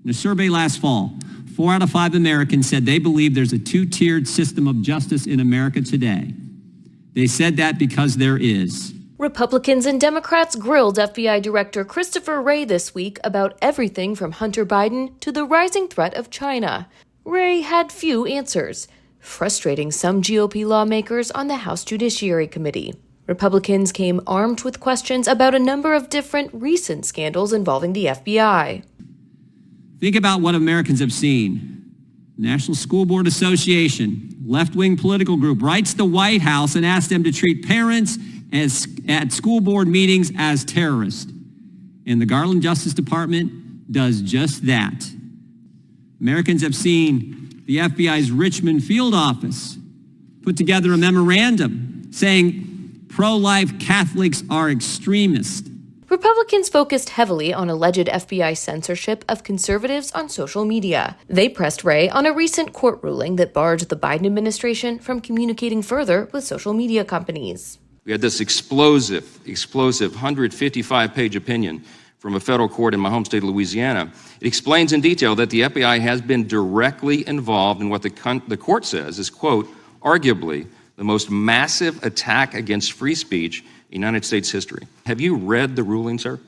In a survey last fall, 4 out of 5 Americans said they believe there's a two-tiered system of justice in America today. They said that because there is. Republicans and Democrats grilled FBI Director Christopher Wray this week about everything from Hunter Biden to the rising threat of China. Wray had few answers, frustrating some GOP lawmakers on the House Judiciary Committee. Republicans came armed with questions about a number of different recent scandals involving the FBI. Think about what Americans have seen. National School Board Association, left-wing political group, writes the White House and asks them to treat parents at school board meetings as terrorists. And the Garland Justice Department does just that. Americans have seen the FBI's Richmond field office put together a memorandum saying pro-life Catholics are extremists. Republicans focused heavily on alleged FBI censorship of conservatives on social media. They pressed Wray on a recent court ruling that barred the Biden administration from communicating further with social media companies. We had this explosive 155-page opinion from a federal court in my home state of Louisiana. It explains in detail that the FBI has been directly involved in what the court says is, quote, arguably the most massive attack against free speech in United States history. Have you read the ruling, sir?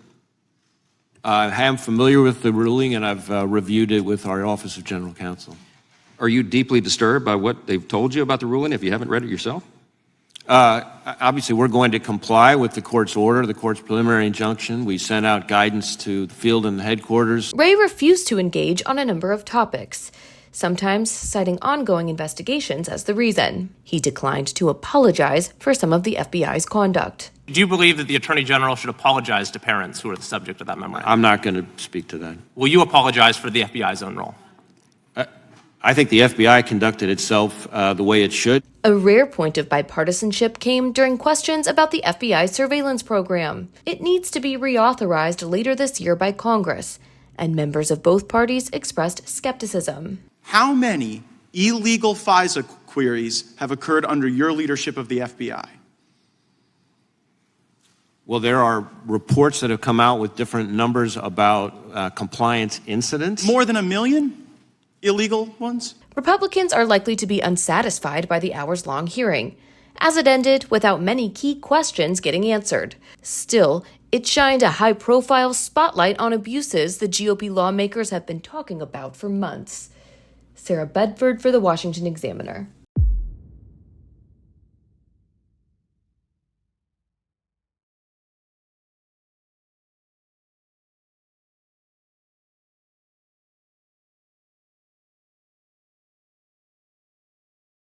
I am familiar with the ruling, and I've reviewed it with our Office of General Counsel. Are you deeply disturbed by what they've told you about the ruling if you haven't read it yourself? Obviously, we're going to comply with the court's order, the court's preliminary injunction. We sent out guidance to the field and the headquarters. Wray refused to engage on a number of topics, sometimes citing ongoing investigations as the reason. He declined to apologize for some of the FBI's conduct. Do you believe that the Attorney General should apologize to parents who are the subject of that memorandum? I'm not going to speak to that. Will you apologize for the FBI's own role? I think the FBI conducted itself the way it should. A rare point of bipartisanship came during questions about the FBI's surveillance program. It needs to be reauthorized later this year by Congress, and members of both parties expressed skepticism. How many illegal FISA queries have occurred under your leadership of the FBI? Well, there are reports that have come out with different numbers about compliance incidents. More than 1 million illegal ones? Republicans are likely to be unsatisfied by the hours-long hearing, as it ended without many key questions getting answered. Still, it shined a high-profile spotlight on abuses the GOP lawmakers have been talking about for months. Sarah Bedford for the Washington Examiner.